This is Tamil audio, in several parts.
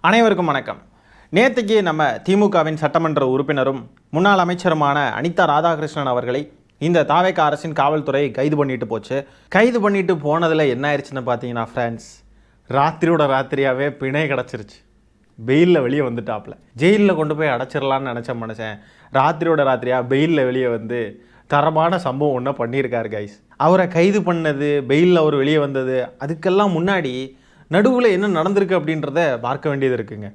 அனைவருக்கும் வணக்கம். நேற்றுக்கு நம்ம திமுகவின் சட்டமன்ற உறுப்பினரும் முன்னாள் அமைச்சருமான அனிதா ராதாகிருஷ்ணன் அவர்களை இந்த தாவேக அரசின் காவல்துறை கைது பண்ணிட்டு போச்சு. கைது பண்ணிட்டு போனதில் என்ன ஆயிடுச்சுன்னு பார்த்தீங்கன்னா ஃப்ரெண்ட்ஸ், ராத்திரியோட ராத்திரியாகவே பிணை கிடச்சிருச்சு. பெயிலில் வெளியே வந்துட்டாப்புல. ஜெயிலில் கொண்டு போய் அடைச்சிடலான்னு நினச்ச மனுஷன் ராத்திரியோட ராத்திரியாக பெயிலில் வெளியே வந்து தரமான சம்பவம் ஒன்று பண்ணியிருக்காரு கைஸ். அவரை கைது பண்ணது, பெயிலில் அவர் வெளியே வந்தது, அதுக்கெல்லாம் முன்னாடி நடுவில் என்ன நடந்திருக்கு அப்படின்றத பார்க்க வேண்டியது இருக்குங்க.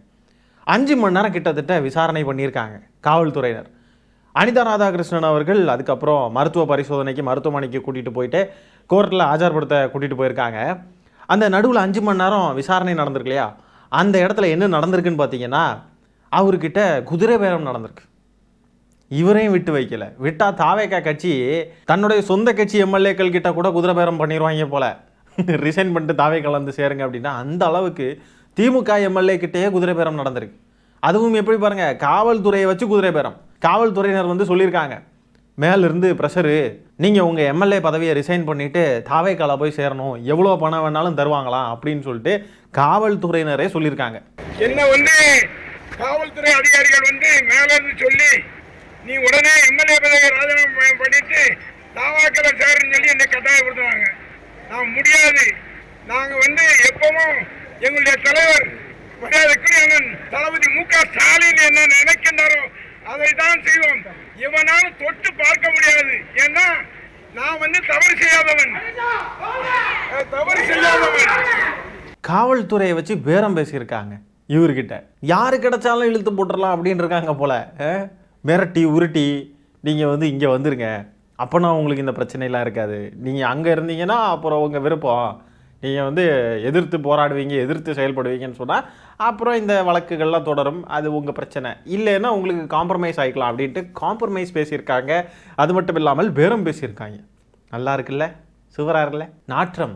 5 மணி நேரம் கிட்டத்தட்ட விசாரணை பண்ணியிருக்காங்க காவல்துறையினர். அனிதா ராதாகிருஷ்ணன் அவர்கள் அதுக்கப்புறம் மருத்துவ பரிசோதனைக்கு மருத்துவமனைக்கு கூட்டிகிட்டு போயிட்டு கோர்ட்டில் ஆஜர்படுத்த கூட்டிகிட்டு போயிருக்காங்க. அந்த நடுவில் 5 மணி நேரம் விசாரணை நடந்திருக்கு இல்லையா, அந்த இடத்துல என்ன நடந்திருக்குன்னு பார்த்தீங்கன்னா, அவர்கிட்ட குதிரை பேரம் நடந்திருக்கு. இவரையும் விட்டு வைக்கல. விட்டால் தாவேக கட்சி தன்னுடைய சொந்த கட்சி எம்எல்ஏக்கள் கிட்ட கூட குதிரை பேரம் பண்ணிடுவாங்க போல. ரிசைன் பண்ணிட்டு தாவேக வந்து சேருங்க அப்படின்னா அந்த அளவுக்கு திமுக எம்எல்ஏ கிட்டேயே குதிரை பேரம் நடந்திருக்கு. அதுவும் எப்படி பாருங்க, காவல்துறையை வச்சு குதிரை பேரம். காவல்துறையினர் வந்து சொல்லியிருக்காங்க, மேலிருந்து ப்ரெஷரு, நீங்கள் உங்கள் எம்எல்ஏ பதவியை ரிசைன் பண்ணிவிட்டு தாவேகால போய் சேரணும், எவ்வளோ பணம் வேணாலும் தருவாங்களாம் அப்படின்னு சொல்லிட்டு காவல்துறையினரே சொல்லியிருக்காங்க. என்ன வந்து காவல்துறை அதிகாரிகள் வந்து மேலிருந்து சொல்லி நீ உடனே எம்எல்ஏ பதவியை ராஜினாமா பண்ணிட்டு தாவாக்கல சேருன்னு சொல்லி என்னை கட்டாயப்படுத்துவாங்க. நான் முடியாது. நாங்கள் வந்து எப்பவும் எங்களுடைய தலைவர் மரியாதைக்குரிய தளபதி மு.க. ஸ்டாலின் என்ன நினைக்கின்றாரோ அதை தான் செய்வோம். இவனாலும் தொட்டு பார்க்க முடியாது. ஏன்னா நான் வந்து தவறு செய்யாதவன். காவல்துறையை வச்சு பேரம் பேசியிருக்காங்க இவர்கிட்ட. யாரு கிடைச்சாலும் இழுத்து போட்டுடலாம் அப்படின்னு இருக்காங்க போல. மிரட்டி உருட்டி நீங்கள் வந்து இங்கே வந்துருங்க, அப்போனா உங்களுக்கு இந்த பிரச்சனைலாம் இருக்காது. நீங்கள் அங்கே இருந்தீங்கன்னா அப்புறம் உங்கள் விருப்பம், நீங்கள் வந்து எதிர்த்து போராடுவீங்க, எதிர்த்து செயல்படுவீங்கன்னு சொன்னால் அப்புறம் இந்த வழக்குகள்லாம் தொடரும், அது உங்கள் பிரச்சனை. இல்லைன்னா உங்களுக்கு காம்ப்ரமைஸ் ஆகிக்கலாம் அப்படின்ட்டு காம்ப்ரமைஸ் பேசியிருக்காங்க. அது மட்டும் இல்லாமல் பேரம் பேசியிருக்காங்க. நல்லா இருக்குல்ல, சுவராக இருக்குல்ல. நாற்றம்,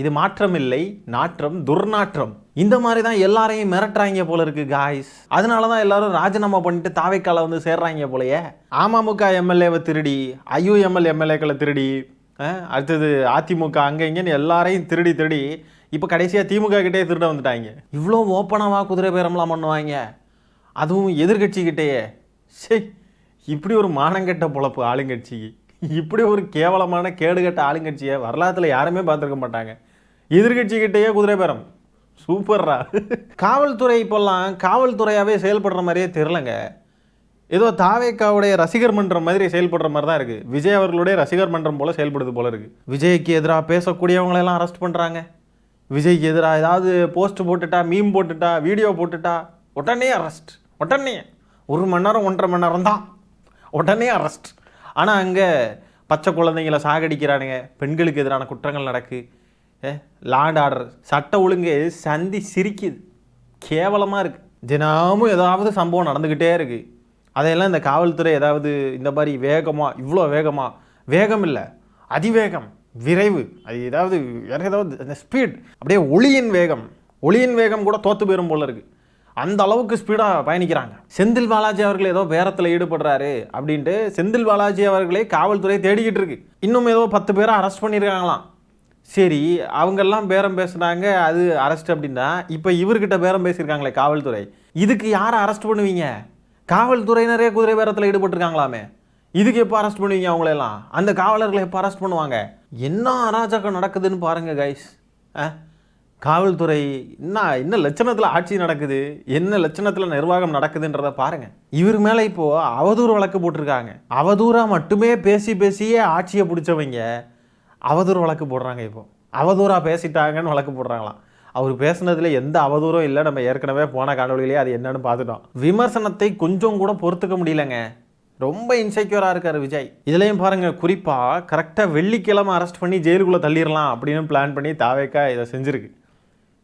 இது மாற்றம் இல்லை, நாற்றம் துர்நாற்றம். இந்த மாதிரி தான் எல்லாரையும் மிரட்டுறாங்க போல இருக்கு காய்ஸ். அதனால தான் எல்லாரும் ராஜினாமா பண்ணிட்டு தாவேக்கால வந்து சேர்றாங்க போலயே. அமமுக எம்எல்ஏவை திருடி, ஐயுஎம்எல் எம்எல்ஏக்களை திருடி, அடுத்தது அதிமுக அங்கே இங்கேன்னு எல்லாரையும் திருடி இப்போ கடைசியாக திமுக கிட்டே திருட வந்துட்டாங்க. இவ்வளோ ஓப்பனாக குதிரை பேரம்லாம் பண்ணுவாங்க, அதுவும் எதிர்கட்சிக்கிட்டேயே. சரி, இப்படி ஒரு மானங்கெட்ட பொழப்பு ஆளுங்கட்சிக்கு, இப்படி ஒரு கேவலமான கேடுகட்ட ஆளுங்கட்சியை வரலாற்றில் யாருமே பார்த்துருக்க மாட்டாங்க. எதிர்கட்சிக்கிட்டேயே குதிரை பேரம், சூப்பர்ரா. காவல்துறை இப்போல்லாம் காவல்துறையாகவே செயல்படுற மாதிரியே தெரிலங்க. ஏதோ தாவேக்காவுடைய ரசிகர் மன்றம் மாதிரி செயல்படுற மாதிரி தான் இருக்குது. விஜய் அவர்களுடைய ரசிகர் மன்றம் போல் செயல்படுது போல இருக்குது. விஜய்க்கு எதிராக பேசக்கூடியவங்களெல்லாம் அரெஸ்ட் பண்ணுறாங்க. விஜய்க்கு எதிராக ஏதாவது போஸ்ட் போட்டுட்டா, மீம் போட்டுட்டா, வீடியோ போட்டுட்டா உடனே அரெஸ்ட். உடனே 1 மணி நேரம் 1.5 மணி நேரம் தான், உடனே அரெஸ்ட். ஆனால் அங்கே பச்சை குழந்தைங்களை சாகடிக்கிறானுங்க, பெண்களுக்கு எதிரான குற்றங்கள் நடக்கு, லாண்ட் ஆர்டர் சட்ட ஒழுங்கு சந்தி சிரிக்குது, கேவலமாக இருக்குது. தினமும் ஏதாவது சம்பவம் நடந்துக்கிட்டே இருக்குது. அதையெல்லாம் இந்த காவல்துறை ஏதாவது இந்த மாதிரி வேகமாக, இவ்வளோ வேகமாக, வேகம் இல்லை அதிவேகம், விரைவு, அது ஏதாவது வேறு ஏதாவது அந்த ஸ்பீட், அப்படியே ஒளியின் வேகம் கூட தோற்று போயிடும் போல இருக்குது. அந்த அளவுக்கு ஸ்பீடாக பயணிக்கிறாங்க. செந்தில் பாலாஜி அவர்கள் ஏதோ பேரத்தில் ஈடுபடுறாரு அப்படின்ட்டு செந்தில் பாலாஜி அவர்களே காவல்துறை தேடிக்கிட்டு இருக்கு. இன்னும் ஏதோ 10 பேரை அரெஸ்ட் பண்ணியிருக்காங்களாம். சரி, அவங்கெல்லாம் பேரம் பேசுனாங்க, அது அரெஸ்ட் அப்படின்னா இப்போ இவர்கிட்ட பேரம் பேசியிருக்காங்களே காவல்துறை, இதுக்கு யாரை அரெஸ்ட் பண்ணுவீங்க? காவல்துறையினரே குதிரை பேரத்தில் ஈடுபட்டிருக்காங்களாமே, இதுக்கு எப்போ அரெஸ்ட் பண்ணுவீங்க? அவங்களெல்லாம் அந்த காவலர்களை எப்போ அரெஸ்ட் பண்ணுவாங்க? என்ன அராஜகம் நடக்குதுன்னு பாருங்க கைஸ். காவல்துறை என்ன லட்சணத்தில் ஆட்சி நடக்குது, என்ன லட்சணத்தில் நிர்வாகம் நடக்குதுன்றதை பாருங்க. இவர் மேலே இப்போது அவதூறு வழக்கு போட்டிருக்காங்க. அவதூறாக மட்டுமே பேசியே ஆட்சியை பிடிச்சவங்க அவதூறு வழக்கு போடுறாங்க. இப்போ அவதூறாக பேசிட்டாங்கன்னு வழக்கு போடுறாங்களாம். அவர் பேசுனதில் எந்த அவதூறும் இல்லை. நம்ம ஏற்கனவே போன காணொலியிலே அது என்னன்னு பார்த்துட்டோம். விமர்சனத்தை கொஞ்சம் கூட பொறுத்துக்க முடியலங்க. ரொம்ப இன்செக்யூராக இருக்கார் விஜய். இதுலேயும் பாருங்கள், குறிப்பாக கரெக்டாக வெள்ளிக்கிழமை அரெஸ்ட் பண்ணி ஜெயிலுக்குள்ளே தள்ளிடலாம் அப்படின்னு பிளான் பண்ணி தாவேக்கா இதை செஞ்சுருக்கு.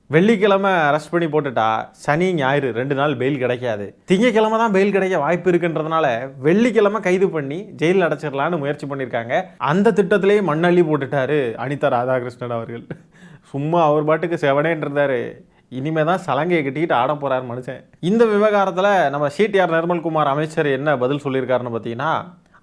வெள்ளிக்கிழமை அரெஸ்ட் பண்ணி போட்டுட்டா சனி ஞாயிறு 2 நாள் பெயில் கிடைக்காது. திங்கக்கிழமை தான் பெயில் கிடைக்க வாய்ப்பு இருக்குன்றதுனால வெள்ளிக்கிழமை கைது பண்ணி ஜெயிலில் அடைச்சிடலான்னு முயற்சி பண்ணியிருக்காங்க. அந்த திட்டத்திலேயே மண்ணள்ளி போட்டுட்டாரு அனிதா ராதாகிருஷ்ணன் அவர்கள். சும்மா அவர் பாட்டுக்கு செவனேன்றிருந்தாரு. இனிமே தான் சலங்கையை கட்டிக்கிட்டு ஆட போகிறார் மனுஷன். இந்த விவகாரத்தில் நம்ம சிடிஆர் நிர்மல்குமார் அமைச்சர் என்ன பதில் சொல்லியிருக்காருன்னு பார்த்தீங்கன்னா,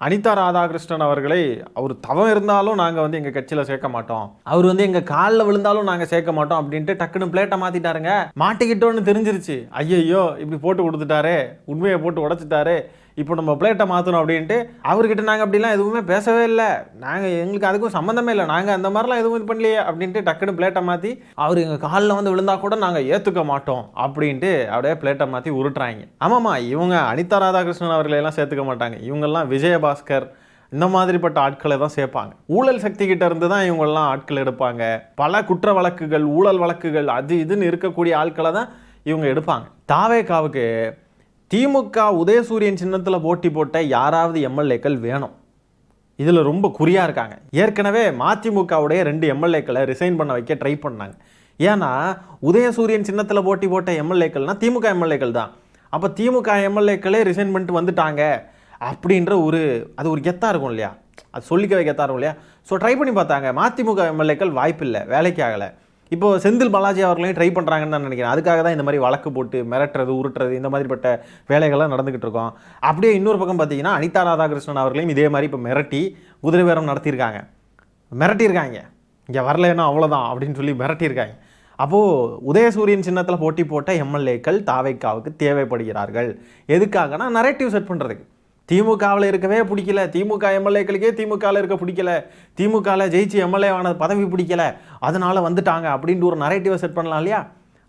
அனிதா ராதாகிருஷ்ணன் அவர்களை அவர் தவம் இருந்தாலும் நாங்கள் வந்து எங்கள் கட்சியில் சேர்க்க மாட்டோம், அவர் வந்து எங்கள் காலில் விழுந்தாலும் நாங்கள் சேர்க்க மாட்டோம் அப்படின்ட்டு டக்குன்னு பிளேட்டை மாற்றிட்டாருங்க. மாட்டிக்கிட்டோன்னு தெரிஞ்சிருச்சு. ஐயையோ இப்படி போட்டு கொடுத்துட்டாரு, உண்மையை போட்டு உடைச்சிட்டாரு, இப்போ நம்ம பிளேட்டை மாற்றணும் அப்படின்ட்டு அவர்கிட்ட நாங்கள் அப்படிலாம் எதுவுமே பேசவே இல்லை, நாங்கள் எங்களுக்கு அதுக்கும் சம்மந்தமே இல்லை, நாங்கள் அந்த மாதிரிலாம் எதுவும் இது பண்ணலையே அப்படின்ட்டு டக்குன்னு பிளேட்டை மாற்றி அவர் எங்கள் காலில் வந்து விழுந்தா கூட நாங்கள் ஏற்றுக்க மாட்டோம் அப்படின்ட்டு அப்படியே பிளேட்டை மாற்றி உருட்டுறாங்க. ஆமாம்மா, இவங்க அனிதா ராதாகிருஷ்ணன் அவர்களையெல்லாம் சேர்த்துக்க மாட்டாங்க. இவங்கெல்லாம் விஜயபாஸ்கர் இந்த மாதிரிப்பட்ட ஆட்களை தான் சேர்ப்பாங்க. ஊழல் சக்தி கிட்ட இருந்து தான் இவங்கெல்லாம் ஆட்கள் எடுப்பாங்க. பல குற்ற வழக்குகள், ஊழல் வழக்குகள், அது இதுன்னு இருக்கக்கூடிய ஆட்களை தான் இவங்க எடுப்பாங்க. தாவேகாவுக்கு திமுக உதயசூரியன் சின்னத்தில் போட்டி போட்ட யாராவது எம்எல்ஏக்கள் வேணும். இதில் ரொம்ப குறியாக இருக்காங்க. ஏற்கனவே மதிமுகவுடைய 2 எம்எல்ஏக்களை ரிசைன் பண்ண வைக்க ட்ரை பண்ணாங்க. ஏன்னா உதயசூரியன் சின்னத்தில் போட்டி போட்ட எம்எல்ஏக்கள்னால் திமுக எம்எல்ஏக்கள் தான். அப்போ திமுக எம்எல்ஏக்களே ரிசைன் பண்ணிட்டு வந்துட்டாங்க அப்படின்ற அது ஒரு கெத்தாக இருக்கும் இல்லையா, அது சொல்லிக்கவே கெத்தாக இருக்கும் இல்லையா. ஸோ ட்ரை பண்ணி பார்த்தாங்க. மதிமுக எம்எல்ஏக்கள் வாய்ப்பு இல்லை, வேலைக்கு ஆகலை. இப்போது செந்தில் பாலாஜி அவர்களையும் ட்ரை பண்ணுறாங்கன்னு நான் நினைக்கிறேன். அதுக்காக தான் இந்த மாதிரி வழக்கு போட்டு மிரட்டுறது, உருட்டுறது, இந்த மாதிரிப்பட்ட வேலைகள்லாம் நடந்துக்கிட்டு இருக்கோம். அப்படியே இன்னொரு பக்கம் பார்த்தீங்கன்னா அனிதா ராதாகிருஷ்ணன் அவர்களையும் இதே மாதிரி இப்போ மிரட்டி குதிரை பேரம் நடத்தியிருக்காங்க. இங்கே வரலன்னா அவ்வளோதான் அப்படின்னு சொல்லி மிரட்டியிருக்காங்க. அப்போது உதயசூரியன் சின்னத்தில் போட்டி போட்ட எம்எல்ஏக்கள் தாவேகாவுக்கு தேவைப்படுகிறார்கள். எதுக்காகனா நரேட்டிவ் செட் பண்ணுறதுக்கு. திமுகவில் இருக்கவே பிடிக்கல, திமுக எம்எல்ஏக்களுக்கே திமுகவில் இருக்க பிடிக்கல, திமுகவில் ஜெயிச்சு எம்எல்ஏ ஆனது பதவி பிடிக்கல, அதனால் வந்துட்டாங்க அப்படின்ட்டு ஒரு நரேட்டிவை செட் பண்ணலாம் இல்லையா.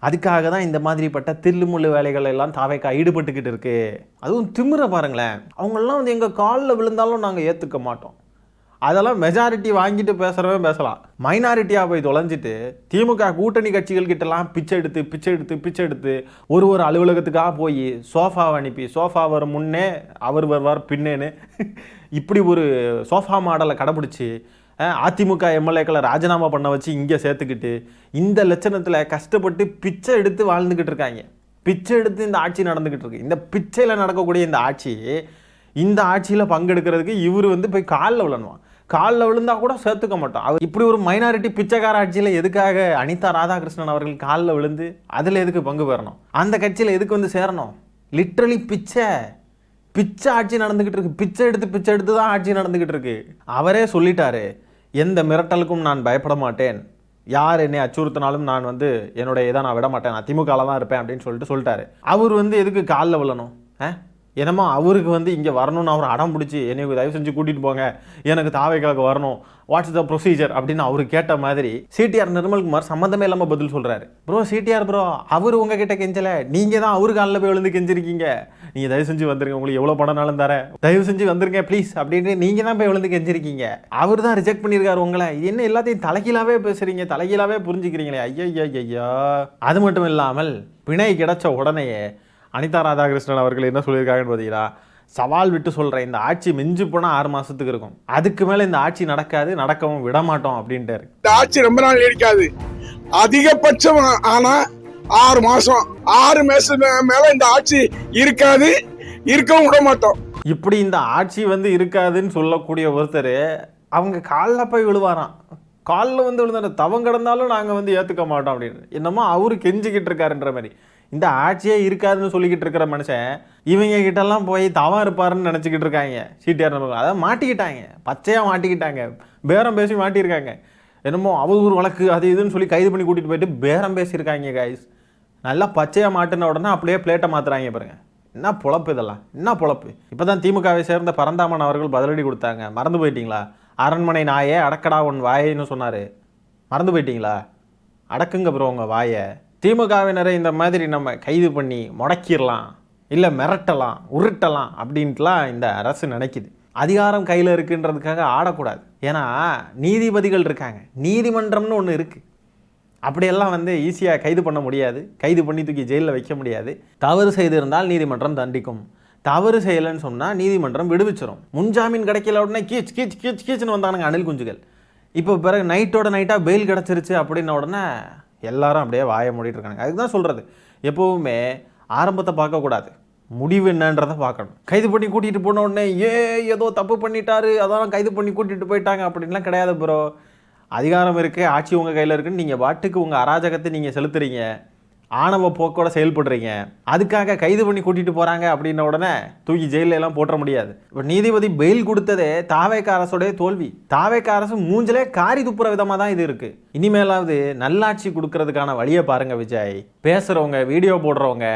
அதுக்காக தான் இந்த மாதிரிப்பட்ட தில்லுமுள்ளு வேலைகள் எல்லாம் தாவேகா ஈடுபட்டுக்கிட்டு இருக்கு. அதுவும் திமிர பாருங்களேன், அவங்கெல்லாம் வந்து எங்கள் காலில் விழுந்தாலும் நாங்கள் ஏற்றுக்க மாட்டோம். அதெல்லாம் மெஜாரிட்டி வாங்கிட்டு பேசலாம். மைனாரிட்டியாக போய் தொலைஞ்சிட்டு திமுக கூட்டணி கட்சிகள் கிட்டலாம் பிச்சை எடுத்து ஒரு அலுவலகத்துக்காக போய் சோஃபாவை அனுப்பி, சோஃபா வரும் முன்னே அவர் வருவார் பின்னேன்னு இப்படி ஒரு சோஃபா மாடலை கடைப்பிடிச்சி அதிமுக எம்எல்ஏக்களை ராஜினாமா பண்ண வச்சு இங்கே சேர்த்துக்கிட்டு இந்த லட்சணத்தில் கஷ்டப்பட்டு பிச்சை எடுத்து வாழ்ந்துக்கிட்டு இருக்காங்க. பிச்சை எடுத்து இந்த ஆட்சி நடந்துக்கிட்டு இருக்கு. இந்த பிச்சையில் நடக்கக்கூடிய இந்த ஆட்சியில் பங்கெடுக்கிறதுக்கு இவர் வந்து போய் காலில் விழணுவான். காலில் விழுந்தா கூட சேர்த்துக்க மாட்டோம். அவர் இப்படி ஒரு மைனாரிட்டி பிச்சைக்கார ஆட்சியில் எதுக்காக அனிதா ராதாகிருஷ்ணன் அவர்கள் காலில் விழுந்து அதில் எதுக்கு பங்கு பெறணும்? அந்த கட்சியில் எதுக்கு வந்து சேரணும்? லிட்ரலி பிச்சை ஆட்சி நடந்துக்கிட்டு இருக்கு. பிச்சை எடுத்து தான் ஆட்சி நடந்துக்கிட்டு இருக்கு. அவரே சொல்லிட்டாரு, எந்த மிரட்டலுக்கும் நான் பயப்பட மாட்டேன், யார் என்னை அச்சுறுத்தினாலும் நான் வந்து என்னுடைய இதை நான் விட மாட்டேன், நான் திமுகவில் தான் இருப்பேன் அப்படின்னு சொல்லிட்டாரு. அவர் வந்து எதுக்கு காலில் விழணும்? என்னமோ அவருக்கு வந்து இங்கே வரணும்னு அவர் அடம் பிடிச்சி என்னை தயவு செஞ்சு கூட்டிகிட்டு போங்க, எனக்கு தாவேகாவுக்கு வரணும், வாட்ஸ் த ப்ரொசீஜர் அப்படின்னு அவர் கேட்ட மாதிரி சிடிஆர் நிர்மல்குமார் சம்மந்தமே இல்லாமல் பதில் சொல்கிறாரு. சிடிஆர் அவர் உங்ககிட்ட கெஞ்சலை, நீங்கள் தான் அவரு காலில் போய் விழுந்து கெஞ்சிருக்கீங்க, நீங்கள் தயவு செஞ்சு வந்துருங்க, உங்களுக்கு எவ்வளோ பணம்னாலும் தரேன், தயவு செஞ்சு வந்துருங்க ப்ளீஸ் அப்படின்னு நீங்கள் தான் போய் விழுந்து கெஞ்சிருக்கீங்க. அவர் தான் ரிஜெக்ட் பண்ணியிருக்காரு உங்களை. என்ன எல்லாத்தையும் தலைகீழாவே பேசுகிறீங்க, தலைகீழாவே புரிஞ்சுக்கிறீங்களே, ஐயா. அது மட்டும் இல்லாமல் பிணை கிடைச்ச உடனேயே அனிதா ராதாகிருஷ்ணன் அவர்கள் என்ன சொல்லியிருக்காங்கன்னு பார்த்தீங்கன்னா, சவால் விட்டு சொல்கிறேன், இந்த ஆட்சி மிஞ்சு போனால் 6 மாதத்துக்கு இருக்கும், அதுக்கு மேலே இந்த ஆட்சி நடக்காது, நடக்கவும் விட மாட்டோம் அப்படின்ட்டாரு. இந்த ஆட்சி ரொம்ப நாள் நீடிக்காது, அதிகபட்சம் ஆனா 6 மாசம், 6 மாசம் மேல இந்த ஆட்சி இருக்காது, இருக்கவும் விட மாட்டோம். இப்படி இந்த ஆட்சி வந்து இருக்காதுன்னு சொல்லக்கூடிய ஒருத்தர் அவங்க காலில் போய் விழுவாராம். காலில் வந்து விழுந்தாரு, தவம் கிடந்தாலும் நாங்கள் வந்து ஏற்றுக்க மாட்டோம் அப்படின்னு. என்னமோ அவரு கெஞ்சிக்கிட்டு இருக்காருன்ற மாதிரி. இந்த ஆட்சியே இருக்காதுன்னு சொல்லிக்கிட்டு இருக்கிற மனுஷன் இவங்க கிட்டலாம் போய் தவம் இருப்பாருன்னு நினச்சிக்கிட்டு இருக்காங்க. சிடிஆர் அதாவது மாட்டிக்கிட்டாங்க, பச்சையாக மாட்டிக்கிட்டாங்க, பேரம் பேசி மாட்டியிருக்காங்க. என்னமோ அவதூறு வழக்கு அது இதுன்னு சொல்லி கைது பண்ணி கூட்டிகிட்டு போயிட்டு பேரம் பேசியிருக்காங்க கைஸ். நல்லா பச்சையாக மாட்டின உடனே அப்படியே பிளேட்டை மாற்றுறாங்க பாருங்க. என்ன பொழப்பு இதெல்லாம், என்ன பொழப்பு. இப்போ தான் திமுகவை சேர்ந்த பரந்தாமன் அவர்கள் பதிலடி கொடுத்தாங்க. மறந்து போயிட்டீங்களா? அரண்மனை நாயே அடக்கடா உன் வாயேன்னு சொன்னார். மறந்து போயிட்டீங்களா? அடக்குங்க ப்ரோ உங்கள் வாயை. திமுகவினரை இந்த மாதிரி நம்ம கைது பண்ணி முடக்கிடலாம், இல்லை மிரட்டலாம், உருட்டலாம் அப்படின்ட்டுலாம் இந்த அரசு நினைக்குது. அதிகாரம் கையில் இருக்குன்றதுக்காக ஆடக்கூடாது. ஏன்னா நீதிபதிகள் இருக்காங்க, நீதிமன்றம்னு ஒன்று இருக்குது. அப்படியெல்லாம் வந்து ஈஸியாக கைது பண்ண முடியாது, கைது பண்ணி தூக்கி ஜெயிலில் வைக்க முடியாது. தவறு செய்திருந்தால் நீதிமன்றம் தண்டிக்கும், தவறு செய்யலைன்னு சொன்னால் நீதிமன்றம் விடுவிச்சிடும். முன்ஜாமீன் கிடைக்கல உடனே கீச்சுன்னு வந்தானுங்க அணில் குஞ்சுகள். இப்போ பிறகு நைட்டோட நைட்டாக பெயில் கிடச்சிருச்சு அப்படின்ன உடனே எல்லாரும் அப்படியே வாய மூடிட்டு இருக்காங்க. அதுக்கு தான் சொல்கிறது, எப்போவுமே ஆரம்பத்தை பார்க்கக்கூடாது, முடிவு என்னன்றதை பார்க்கணும். கைது பண்ணி கூட்டிகிட்டு போன உடனே ஏதோ தப்பு பண்ணிட்டாரு அதான் கைது பண்ணி கூட்டிகிட்டு போயிட்டாங்க அப்படின்லாம் கிடையாது ப்ரோ. அதிகாரம் இருக்குது, ஆட்சி உங்கள் கையில் இருக்குன்னு நீங்கள் பாட்டுக்கு உங்கள் அராஜகத்தை நீங்கள் செலுத்துறீங்க. ஆணவ போக்கோட செயல்படுறீங்க, அதுக்காக கைது பண்ணி கூட்டிட்டு போறாங்க அப்படின்ன உடனே தூக்கி ஜெயில எல்லாம் போட்டுற முடியாது. இப்போ நீதிபதி பெயில் கொடுத்ததே தாவேக அரசோடைய தோல்வி. தாவேக அரசு மூஞ்சிலே காரி துப்புற விதமாக தான் இது இருக்கு. இனிமேலாவது நல்லாட்சி கொடுக்கறதுக்கான வழியை பாருங்க விஜய். பேசுறவங்க, வீடியோ போடுறவங்க,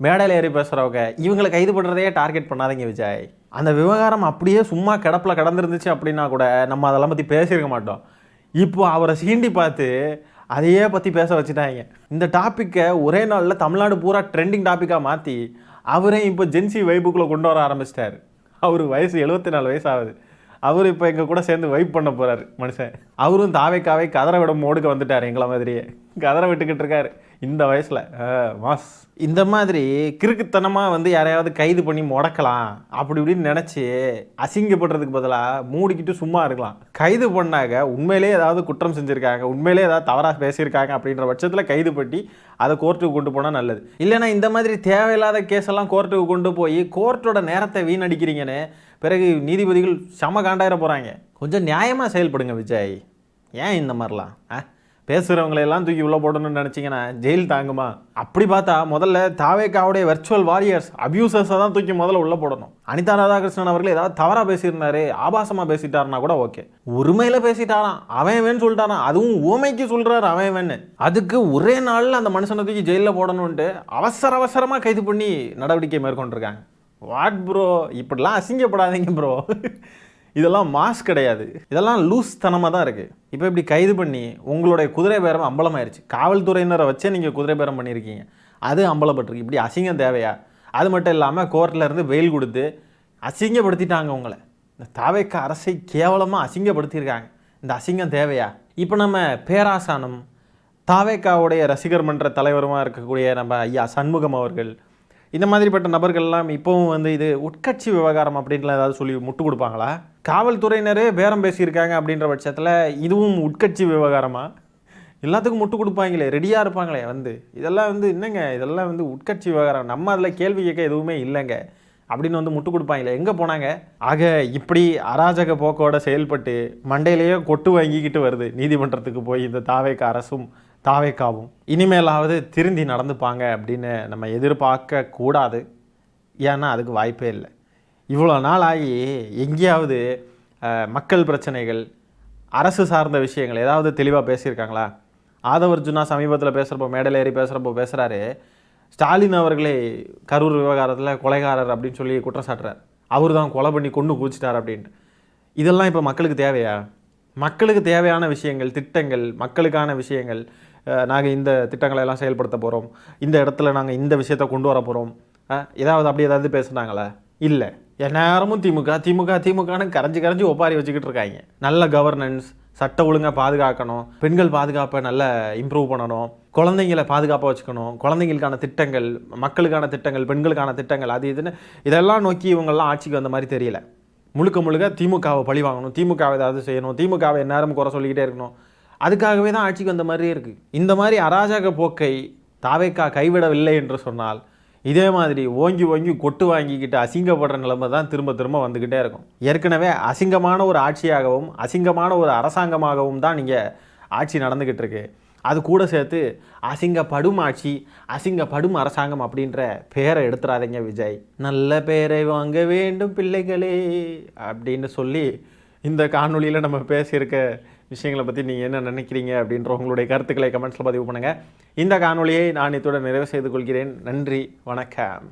மேடையில் ஏறி பேசுறவங்க, இவங்களை கைது பண்ணுறதையே டார்கெட் பண்ணாதீங்க விஜய். அந்த விவகாரம் அப்படியே சும்மா கிடப்பில் கடந்துருந்துச்சு அப்படின்னா கூட நம்ம அதெல்லாம் பற்றி பேசியிருக்க மாட்டோம். இப்போ அவரை சீண்டி பார்த்து அதையே பற்றி பேச வச்சுட்டாங்க. இந்த டாப்பிக்கை ஒரே நாளில் தமிழ்நாடு பூரா ட்ரெண்டிங் டாப்பிக்காக மாற்றி அவரே இப்போ ஜென்சி வைப்புக்குள்ளே கொண்டு வர ஆரம்பிச்சிட்டாரு. அவர் வயசு 74 வயசு ஆகுது. அவர் இப்போ எங்கள் கூட சேர்ந்து வைப் பண்ண போகிறாரு மனுஷன். அவரும் தாவேக்காவை கதற விட மோடுக்கு வந்துட்டார். எங்களை மாதிரியே கதற விட்டுக்கிட்டு இருக்காரு இந்த வயசில். மாஸ் இந்த மாதிரி கிறுக்குத்தனமாக வந்து யாரையாவது கைது பண்ணி முடக்கலாம் அப்படி இப்படின்னு நினச்சி அசிங்கப்படுறதுக்கு பதிலாக மூடிக்கிட்டு சும்மா இருக்கலாம். கைது பண்ணாங்க, உண்மையிலே ஏதாவது குற்றம் செஞ்சுருக்காங்க, உண்மையிலே ஏதாவது தவறாக பேசியிருக்காங்க அப்படின்ற பட்சத்தில் கைது பண்ணி அதை கோர்ட்டுக்கு கொண்டு போனால் நல்லது. இல்லைன்னா இந்த மாதிரி தேவையில்லாத கேஸெல்லாம் கோர்ட்டுக்கு கொண்டு போய் கோர்ட்டோட நேரத்தை வீணடிக்கிறீங்கன்னு பிறகு நீதிபதிகள் செம காண்டாயிர போகிறாங்க. கொஞ்சம் நியாயமாக செயல்படுங்க விஜய். ஏன் இந்த மாதிரிலாம் பேசுகிறவங்களையெல்லாம் தூக்கி உள்ளே போடணும்னு நினச்சிங்கன்னா ஜெயில் தாங்குமா? அப்படி பார்த்தா முதல்ல தாவேக்காவுடைய வெர்ச்சுவல் வாரியர்ஸ், அபியூசர்ஸை தான் தூக்கி முதல்ல உள்ளே போடணும். அனிதா ராதாகிருஷ்ணன் அவர்கள் ஏதாவது தவறாக பேசியிருந்தாரு, ஆபாசமாக பேசிட்டாருன்னா கூட ஓகே. உரிமையில் பேசிட்டாராம், அவன் சொல்லிட்டாரான், அதுவும் ஊமைக்கு சொல்கிறாரு அவன். அதுக்கு ஒரே நாளில் அந்த மனுஷனை தூக்கி ஜெயிலில் போடணுன்ட்டு அவசரமாக கைது பண்ணி நடவடிக்கை மேற்கொண்டிருக்காங்க. வாட் ப்ரோ, இப்படிலாம் அசிங்கப்படாதீங்க ப்ரோ. இதெல்லாம் மாஸ் கிடையாது, இதெல்லாம் லூஸ் தனமாக தான் இருக்குது. இப்போ இப்படி கைது பண்ணி உங்களுடைய குதிரை பேரம் அம்பலமாயிருச்சு. காவல்துறையினரை வச்சே நீங்கள் குதிரை பேரம் பண்ணியிருக்கீங்க, அது அம்பலப்பட்டிருக்கு. இப்படி அசிங்கம் தேவையா? அது மட்டும் இல்லாமல் கோர்ட்டில் இருந்து பெயில் கொடுத்து அசிங்கப்படுத்திட்டாங்க உங்களை. இந்த தாவேக அரசை கேவலமாக அசிங்கப்படுத்தியிருக்காங்க. இந்த அசிங்கம் தேவையா? இப்போ நம்ம பேராசானம், தாவேக்காவுடைய ரசிகர் மன்ற தலைவருமாக இருக்கக்கூடிய நம்ம ஐயா சண்முகம் அவர்கள், இந்த மாதிரிப்பட்ட நபர்கள்லாம் இப்போவும் வந்து இது உட்கட்சி விவகாரம் அப்படின்லாம் ஏதாவது சொல்லி முட்டு கொடுப்பாங்களா? காவல்துறையினரே பேரம் பேசியிருக்காங்க அப்படின்ற பட்சத்தில் இதுவும் உட்கட்சி விவகாரமா? எல்லாத்துக்கும் முட்டு கொடுப்பாங்களே, ரெடியாக இருப்பாங்களே வந்து. இதெல்லாம் வந்து என்னங்க, இதெல்லாம் வந்து உட்கட்சி விவகாரம், நம்ம அதில் கேள்வி கேட்க எதுவுமே இல்லைங்க அப்படின்னு வந்து முட்டு கொடுப்பாங்களே, எங்கே போனாங்க? ஆக இப்படி அராஜக போக்கோட செயல்பட்டு மண்டையிலேயே கொட்டு வாங்கிக்கிட்டு வருது நீதிமன்றத்துக்கு போய் இந்த தாவேக அரசும் தாவேக்காவும். இனிமேலாவது திருந்தி நடந்துப்பாங்க அப்படின்னு நம்ம எதிர்பார்க்க கூடாது. ஏன்னா அதுக்கு வாய்ப்பே இல்லை. இவ்வளோ நாள் ஆகி எங்கேயாவது மக்கள் பிரச்சனைகள், அரசு சார்ந்த விஷயங்கள் ஏதாவது தெளிவாக பேசியிருக்காங்களா? ஆதவர்ஜுனா சமீபத்தில் பேசுகிறப்போ, மேடையில் ஏறி பேசுகிறப்போ பேசுகிறாரு, ஸ்டாலின் அவர்களே கரூர் விவகாரத்தில் கொலைகாரர் அப்படின்னு சொல்லி குற்றம் சாட்டுறார். அவர் தான் கொலை பண்ணி கொண்டு குதிச்சிட்டார் அப்படின்ட்டு. இதெல்லாம் இப்போ மக்களுக்கு தேவையா? மக்களுக்கு தேவையான விஷயங்கள், திட்டங்கள், மக்களுக்கான விஷயங்கள், நாங்கள் இந்த திட்டங்களை எல்லாம் செயல்படுத்த போகிறோம், இந்த இடத்துல நாங்கள் இந்த விஷயத்தை கொண்டு வர போகிறோம், ஏதாவது அப்படி ஏதாவது பேசுனாங்களா? இல்லை. எந்நேரமும் திமுகன்னு கரைஞ்சி ஒப்பாரி வச்சுக்கிட்டு இருக்காங்க. நல்ல கவர்னன்ஸ், சட்ட ஒழுங்காக பாதுகாக்கணும், பெண்கள் பாதுகாப்பை நல்லா இம்ப்ரூவ் பண்ணணும், குழந்தைங்களை பாதுகாப்பாக வச்சுக்கணும், குழந்தைங்களுக்கான திட்டங்கள், மக்களுக்கான திட்டங்கள், பெண்களுக்கான திட்டங்கள், அது இதுன்னு இதெல்லாம் நோக்கி இவங்கெல்லாம் ஆட்சிக்கு வந்த மாதிரி தெரியல. முழுக்க திமுகவை பழி வாங்கணும், திமுகவை ஏதாவது செய்யணும், திமுகவை எந்நேரம் குறை சொல்லிக்கிட்டே இருக்கணும், அதுக்காகவே தான் ஆட்சிக்கு வந்த மாதிரியே இருக்குது. இந்த மாதிரி அராஜக போக்கை தாவேக்கா கைவிடவில்லை என்று சொன்னால் இதே மாதிரி ஓங்கி கொட்டு வாங்கிக்கிட்டு அசிங்கப்படுற நிலைமை தான் திரும்ப வந்துக்கிட்டே இருக்கும். ஏற்கனவே அசிங்கமான ஒரு ஆட்சியாகவும் அசிங்கமான ஒரு அரசாங்கமாகவும் தான் நீங்கள் ஆட்சி நடந்துக்கிட்டு இருக்கு. அது கூட சேர்த்து அசிங்கப்படும் ஆட்சி, அசிங்கப்படும் அரசாங்கம் அப்படின்ற பேரை எடுத்துடாதீங்க விஜய். நல்ல பேரை வாங்க வேண்டும் பிள்ளைகளே அப்படின்னு சொல்லி இந்த காணொலியில் நம்ம பேசியிருக்க விஷயங்களை பற்றி நீங்கள் என்ன நினைக்கிறீங்க அப்படின்ற உங்களுடைய கருத்துக்களை கமெண்ட்ஸில் பதிவு பண்ணுங்கள். இந்த காணொலியை நான் இத்துடன் நிறைவு செய்து கொள்கிறேன். நன்றி, வணக்கம்.